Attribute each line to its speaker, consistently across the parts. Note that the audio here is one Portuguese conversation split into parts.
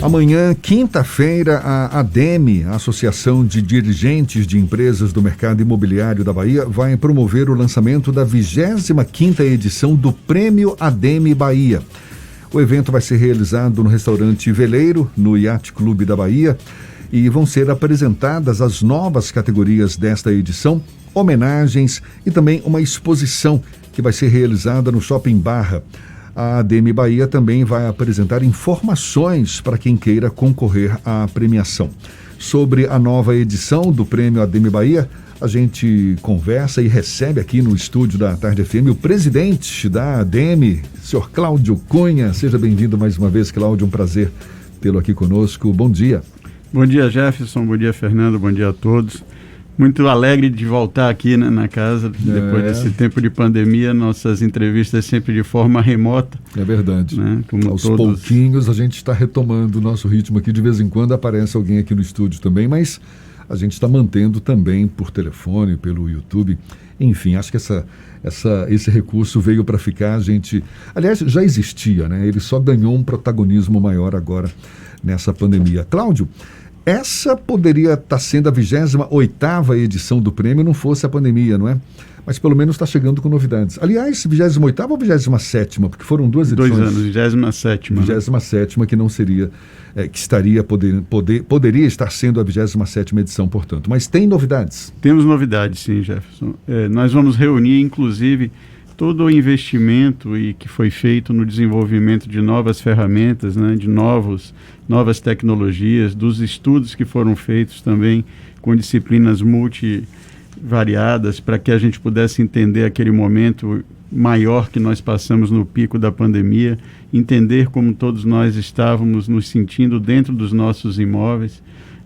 Speaker 1: Amanhã, quinta-feira, a ADEME, a Associação de Dirigentes de Empresas do Mercado Imobiliário da Bahia, vai promover o lançamento da 25ª edição do Prêmio ADEME Bahia. O evento vai ser realizado no restaurante Veleiro, no Yacht Clube da Bahia, e vão ser apresentadas as novas categorias desta edição, homenagens e também uma exposição que vai ser realizada no Shopping Barra. A ADEME Bahia também vai apresentar informações para quem queira concorrer à premiação. Sobre a nova edição do Prêmio ADEME Bahia, a gente conversa e recebe aqui no estúdio da Tarde FM o presidente da ADEME, senhor Cláudio Cunha. Seja bem-vindo mais uma vez, Cláudio, um prazer tê-lo aqui conosco. Bom dia.
Speaker 2: Bom dia, Jefferson. Bom dia, Fernando. Bom dia a todos. Muito alegre de voltar aqui, né, na casa, depois desse tempo de pandemia, nossas entrevistas sempre de forma remota.
Speaker 1: É verdade.
Speaker 2: Né,
Speaker 1: aos pouquinhos a gente está retomando o nosso ritmo aqui, de vez em quando aparece alguém aqui no estúdio também, mas a gente está mantendo também por telefone, pelo YouTube. Enfim, acho que esse recurso veio para ficar, aliás, já existia, né? Ele só ganhou um protagonismo maior agora nessa pandemia. Cláudio, essa poderia estar sendo a 28ª edição do prêmio, não fosse a pandemia, não é? Mas pelo menos está chegando com novidades. Aliás, 28ª ou 27ª? Porque foram duas edições.
Speaker 2: 2 anos, 27ª.
Speaker 1: 27ª, que não seria, que estaria poderia estar sendo a 27ª edição, portanto. Mas tem novidades?
Speaker 2: Temos novidades, sim, Jefferson. Nós vamos reunir, inclusive, todo o investimento que foi feito no desenvolvimento de novas ferramentas, né, de novas tecnologias, dos estudos que foram feitos também com disciplinas multivariadas, para que a gente pudesse entender aquele momento maior que nós passamos no pico da pandemia, entender como todos nós estávamos nos sentindo dentro dos nossos imóveis,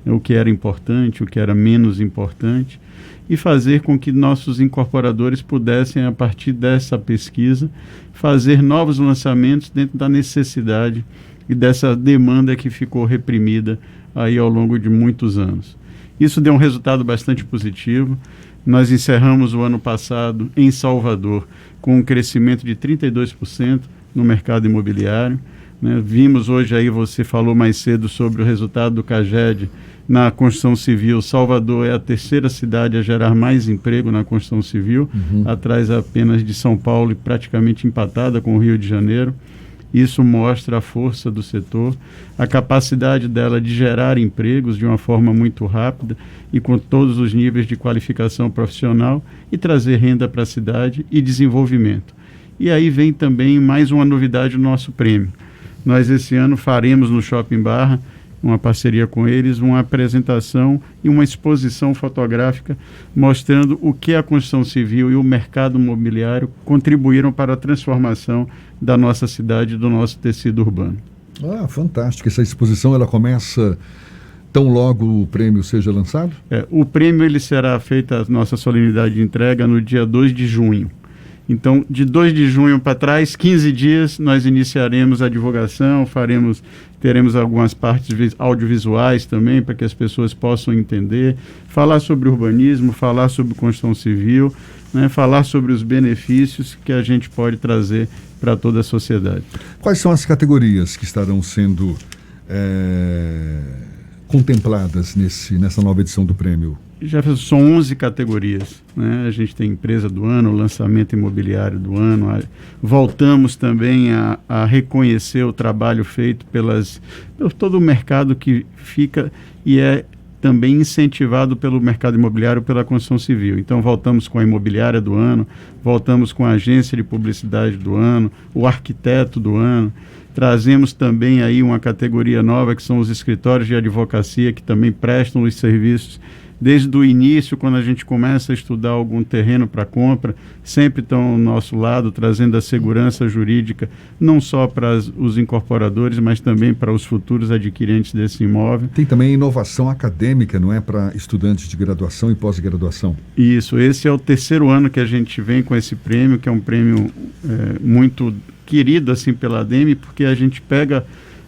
Speaker 2: o que era importante, o que era menos importante, e fazer com que nossos incorporadores pudessem, a partir dessa pesquisa, fazer novos lançamentos dentro da necessidade e dessa demanda que ficou reprimida aí ao longo de muitos anos. Isso deu um resultado bastante positivo. Nós encerramos o ano passado em Salvador com um crescimento de 32% no mercado imobiliário, né? Vimos hoje aí, você falou mais cedo sobre o resultado do CAGED na construção civil. Salvador é a 3ª cidade a gerar mais emprego na construção civil, atrás apenas de São Paulo e praticamente empatada com o Rio de Janeiro. Isso mostra a força do setor, a capacidade dela de gerar empregos de uma forma muito rápida e com todos os níveis de qualificação profissional e trazer renda para a cidade e desenvolvimento. E aí vem também mais uma novidade no nosso prêmio. Nós esse ano faremos no Shopping Barra, uma parceria com eles, uma apresentação e uma exposição fotográfica mostrando o que a construção civil e o mercado imobiliário contribuíram para a transformação da nossa cidade e do nosso tecido urbano.
Speaker 1: Fantástico. Essa exposição ela começa tão logo o prêmio seja lançado?
Speaker 2: O prêmio ele será feita, a nossa solenidade de entrega, no dia 2 de junho. Então, de 2 de junho para trás, 15 dias, nós iniciaremos a divulgação, teremos algumas partes audiovisuais também, para que as pessoas possam entender, falar sobre urbanismo, falar sobre construção civil, né, falar sobre os benefícios que a gente pode trazer para toda a sociedade.
Speaker 1: Quais são as categorias que estarão sendo contempladas nessa nova edição do prêmio?
Speaker 2: Já são 11 categorias, né? A gente tem empresa do ano, lançamento imobiliário do ano. Voltamos também a reconhecer o trabalho feito por todo o mercado que fica e é também incentivado pelo mercado imobiliário, pela construção civil. Então voltamos com a imobiliária do ano, voltamos com a agência de publicidade do ano, o arquiteto do ano. Trazemos também aí uma categoria nova, que são os escritórios de advocacia, que também prestam os serviços desde o início, quando a gente começa a estudar algum terreno para compra, sempre estão ao nosso lado, trazendo a segurança jurídica, não só para os incorporadores, mas também para os futuros adquirentes desse imóvel.
Speaker 1: Tem também inovação acadêmica, não é? Para estudantes de graduação e pós-graduação.
Speaker 2: Isso, esse é o 3º ano que a gente vem com esse prêmio, que é um prêmio muito querido assim pela ADEME, porque a gente pega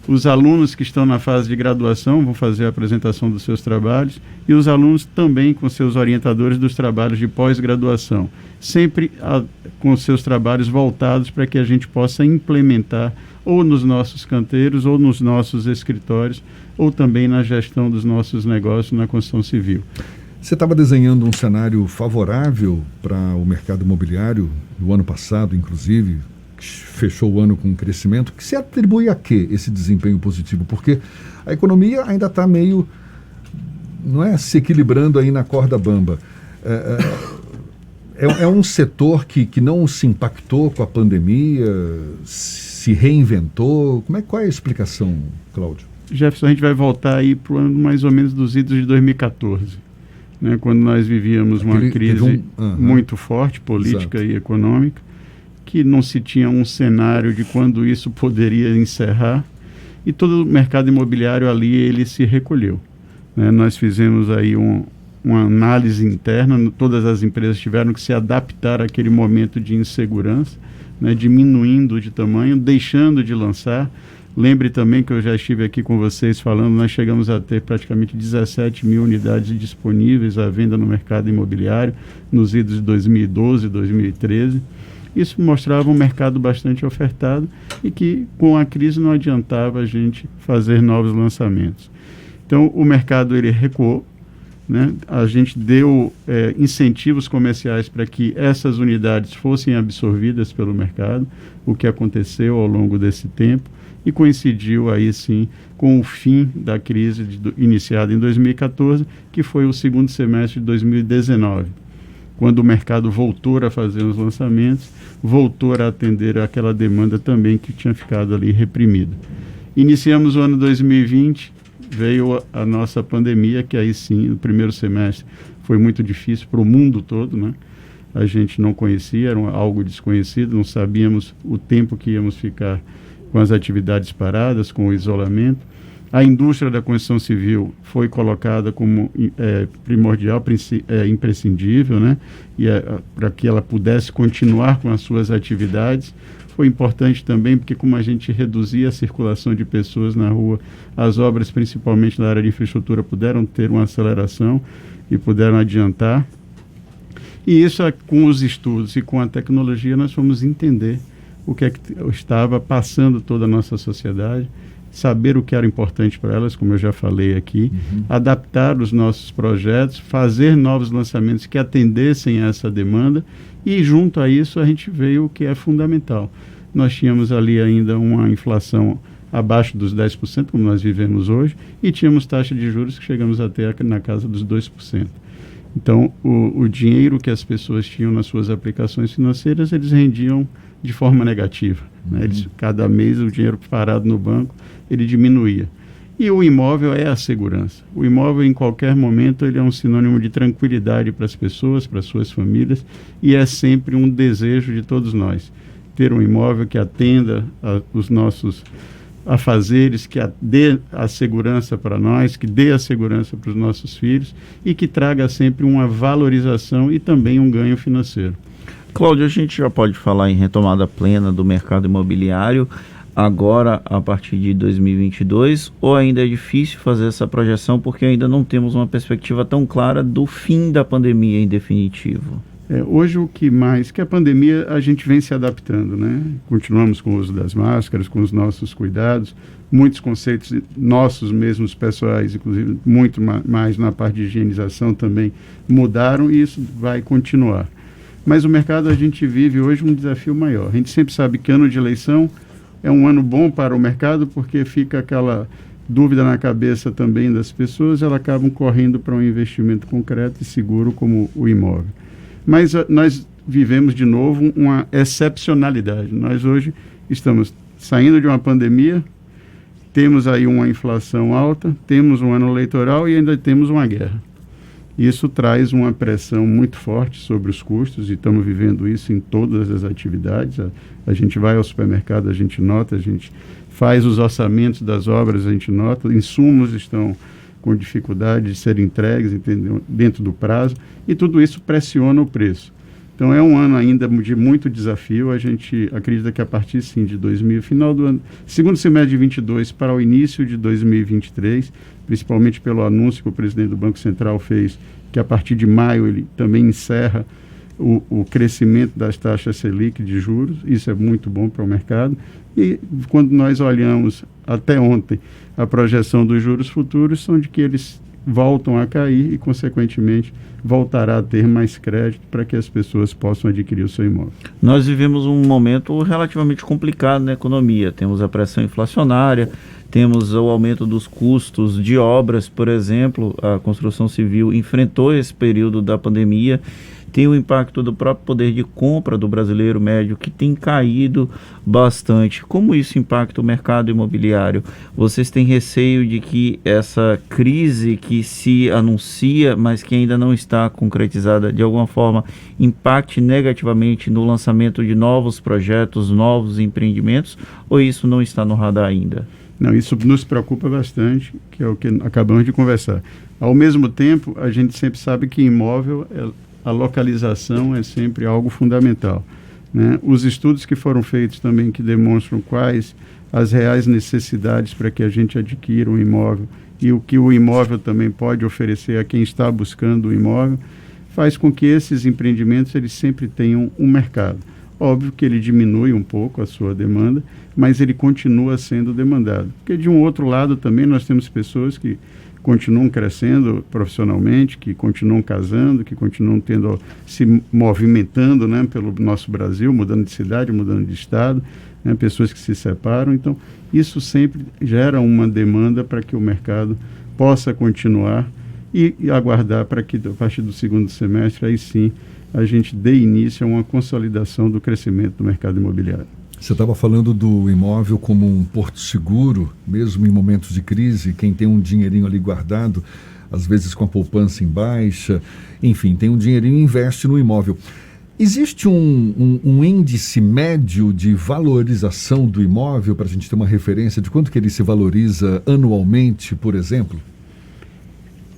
Speaker 2: Os alunos que estão na fase de graduação vão fazer a apresentação dos seus trabalhos e os alunos também com seus orientadores dos trabalhos de pós-graduação, sempre com seus trabalhos voltados para que a gente possa implementar ou nos nossos canteiros ou nos nossos escritórios ou também na gestão dos nossos negócios na construção civil.
Speaker 1: Você estava desenhando um cenário favorável para o mercado imobiliário no ano passado, inclusive, que fechou o ano com um crescimento, que se atribui a quê esse desempenho positivo? Porque a economia ainda está meio, não é, se equilibrando aí na corda bamba. É um setor que não se impactou com a pandemia, se reinventou. Qual é a explicação, Cláudio?
Speaker 2: Jefferson, a gente vai voltar aí para o ano mais ou menos dos idos de 2014, né, quando nós vivíamos uma crise muito forte, política Exato. E econômica, que não se tinha um cenário de quando isso poderia encerrar, e todo o mercado imobiliário ali ele se recolheu, né? Nós fizemos aí uma análise interna, todas as empresas tiveram que se adaptar àquele momento de insegurança, né, diminuindo de tamanho, deixando de lançar. Lembre também que eu já estive aqui com vocês falando, nós chegamos a ter praticamente 17 mil unidades disponíveis à venda no mercado imobiliário nos idos de 2012 e 2013. Isso mostrava um mercado bastante ofertado e que com a crise não adiantava a gente fazer novos lançamentos. Então o mercado ele recuou, né? A gente deu incentivos comerciais para que essas unidades fossem absorvidas pelo mercado, o que aconteceu ao longo desse tempo e coincidiu aí sim com o fim da crise iniciada em 2014, que foi o segundo semestre de 2019. Quando o mercado voltou a fazer os lançamentos, voltou a atender aquela demanda também que tinha ficado ali reprimida. Iniciamos o ano 2020, veio a nossa pandemia, que aí sim, no primeiro semestre, foi muito difícil para o mundo todo, né? A gente não conhecia, era algo desconhecido, não sabíamos o tempo que íamos ficar com as atividades paradas, com o isolamento. A indústria da construção civil foi colocada como primordial, imprescindível, né? E para que ela pudesse continuar com as suas atividades. Foi importante também porque como a gente reduzia a circulação de pessoas na rua, as obras, principalmente na área de infraestrutura, puderam ter uma aceleração e puderam adiantar. E isso, com os estudos e com a tecnologia, nós fomos entender o que é que estava passando toda a nossa sociedade, saber o que era importante para elas, como eu já falei aqui, adaptar os nossos projetos, fazer novos lançamentos que atendessem a essa demanda e junto a isso a gente veio o que é fundamental. Nós tínhamos ali ainda uma inflação abaixo dos 10%, como nós vivemos hoje, e tínhamos taxa de juros que chegamos a ter na casa dos 2%. Então, o dinheiro que as pessoas tinham nas suas aplicações financeiras, eles rendiam de forma negativa, né? Cada mês o dinheiro parado no banco, ele diminuía. E o imóvel é a segurança. O imóvel, em qualquer momento, ele é um sinônimo de tranquilidade para as pessoas, para as suas famílias, e é sempre um desejo de todos nós. Ter um imóvel que atenda os nossos afazeres, que dê a segurança para nós, que dê a segurança para os nossos filhos e que traga sempre uma valorização e também um ganho financeiro.
Speaker 3: Cláudio, a gente já pode falar em retomada plena do mercado imobiliário agora a partir de 2022 ou ainda é difícil fazer essa projeção porque ainda não temos uma perspectiva tão clara do fim da pandemia em definitivo?
Speaker 2: Hoje o que a pandemia a gente vem se adaptando, né? Continuamos com o uso das máscaras, com os nossos cuidados, muitos conceitos nossos mesmos pessoais, inclusive muito mais na parte de higienização também mudaram e isso vai continuar. Mas o mercado a gente vive hoje um desafio maior. A gente sempre sabe que ano de eleição é um ano bom para o mercado porque fica aquela dúvida na cabeça também das pessoas, elas acabam correndo para um investimento concreto e seguro como o imóvel. Mas nós vivemos de novo uma excepcionalidade. Nós hoje estamos saindo de uma pandemia, temos aí uma inflação alta, temos um ano eleitoral e ainda temos uma guerra. Isso traz uma pressão muito forte sobre os custos e estamos vivendo isso em todas as atividades. A gente vai ao supermercado, a gente nota, a gente faz os orçamentos das obras, a gente nota, insumos estão com dificuldade de serem entregues, entendeu? Dentro do prazo, e tudo isso pressiona o preço. Então é um ano ainda de muito desafio. A gente acredita que a partir sim de final do ano, segundo semestre de 22 para o início de 2023, principalmente pelo anúncio que o presidente do Banco Central fez, que a partir de maio ele também encerra o crescimento das taxas Selic de juros. Isso é muito bom para o mercado. E quando nós olhamos até ontem a projeção dos juros futuros, são de que eles voltam a cair e, consequentemente, voltará a ter mais crédito para que as pessoas possam adquirir o seu imóvel.
Speaker 3: Nós vivemos um momento relativamente complicado na economia. Temos a pressão inflacionária, temos o aumento dos custos de obras, por exemplo. A construção civil enfrentou esse período da pandemia. Tem o impacto do próprio poder de compra do brasileiro médio, que tem caído bastante. Como isso impacta o mercado imobiliário? Vocês têm receio de que essa crise que se anuncia, mas que ainda não está concretizada, de alguma forma, impacte negativamente no lançamento de novos projetos, novos empreendimentos? Ou isso não está no radar ainda?
Speaker 2: Não, isso nos preocupa bastante, que é o que acabamos de conversar. Ao mesmo tempo, a gente sempre sabe que imóvel a localização é sempre algo fundamental, né? Os estudos que foram feitos também que demonstram quais as reais necessidades para que a gente adquira um imóvel e o que o imóvel também pode oferecer a quem está buscando o imóvel, faz com que esses empreendimentos eles sempre tenham um mercado. Óbvio que ele diminui um pouco a sua demanda, mas ele continua sendo demandado. Porque de um outro lado também nós temos pessoas que continuam crescendo profissionalmente, que continuam casando, que continuam se movimentando, né, pelo nosso Brasil, mudando de cidade, mudando de estado, né, pessoas que se separam. Então, isso sempre gera uma demanda para que o mercado possa continuar e aguardar para que, a partir do segundo semestre, aí sim, a gente dê início a uma consolidação do crescimento do mercado imobiliário.
Speaker 1: Você estava falando do imóvel como um porto seguro, mesmo em momentos de crise. Quem tem um dinheirinho ali guardado, às vezes com a poupança em baixa, enfim, tem um dinheirinho e investe no imóvel. Existe um índice médio de valorização do imóvel para a gente ter uma referência de quanto que ele se valoriza anualmente, por exemplo?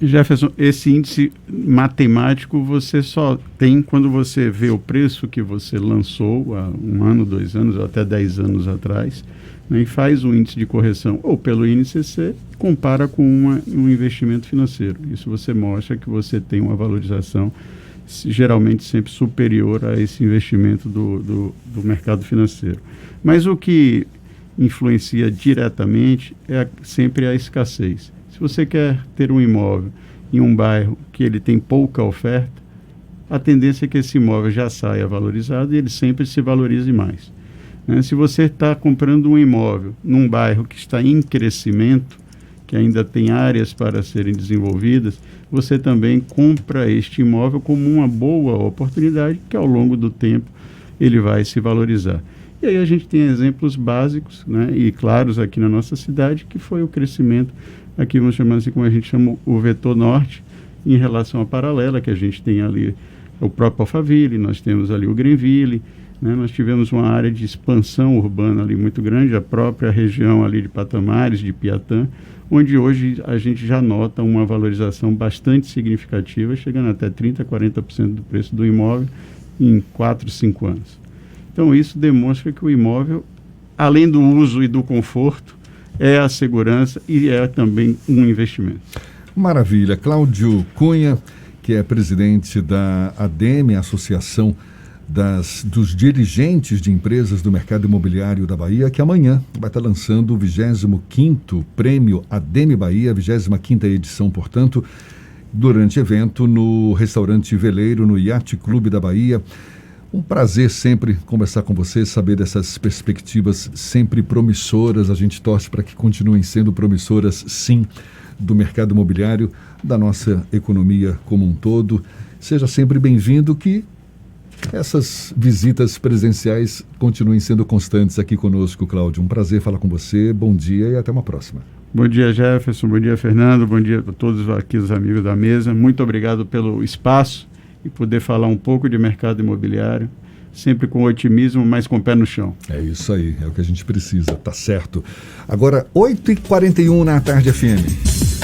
Speaker 2: Jefferson, esse índice matemático você só tem quando você vê o preço que você lançou há 1 ano, 2 anos, ou até 10 anos atrás, né, e faz um índice de correção, ou pelo INCC, compara com um investimento financeiro. Isso você mostra que você tem uma valorização geralmente sempre superior a esse investimento do mercado financeiro. Mas o que influencia diretamente é sempre a escassez. Se você quer ter um imóvel em um bairro que ele tem pouca oferta, a tendência é que esse imóvel já saia valorizado e ele sempre se valorize mais, né? Se você está comprando um imóvel num bairro que está em crescimento, que ainda tem áreas para serem desenvolvidas, você também compra este imóvel como uma boa oportunidade que ao longo do tempo ele vai se valorizar. E aí a gente tem exemplos básicos, né, e claros aqui na nossa cidade, que foi o crescimento, aqui vamos chamar assim, como a gente chama o vetor norte, em relação à paralela, que a gente tem ali o próprio Alphaville, nós temos ali o Greenville, né, nós tivemos uma área de expansão urbana ali muito grande, a própria região ali de Patamares, de Piatã, onde hoje a gente já nota uma valorização bastante significativa, chegando até 30%, 40% do preço do imóvel em 4, 5 anos. Então isso demonstra que o imóvel, além do uso e do conforto, é a segurança e é também um investimento.
Speaker 1: Maravilha. Cláudio Cunha, que é presidente da ADEME, Associação dos Dirigentes de Empresas do Mercado Imobiliário da Bahia, que amanhã vai estar lançando o 25º Prêmio ADEME Bahia, 25ª edição, portanto, durante evento no Restaurante Veleiro, no Yacht Clube da Bahia. Um prazer sempre conversar com você, saber dessas perspectivas sempre promissoras. A gente torce para que continuem sendo promissoras, sim, do mercado imobiliário, da nossa economia como um todo. Seja sempre bem-vindo, que essas visitas presenciais continuem sendo constantes aqui conosco, Cláudio. Um prazer falar com você, bom dia e até uma próxima.
Speaker 2: Bom dia, Jefferson, bom dia, Fernando, bom dia a todos aqui os amigos da mesa. Muito obrigado pelo espaço e poder falar um pouco de mercado imobiliário, sempre com otimismo, mas com o pé no chão.
Speaker 1: É isso aí, é o que a gente precisa, tá certo. Agora, 8h41 na Tarde FM.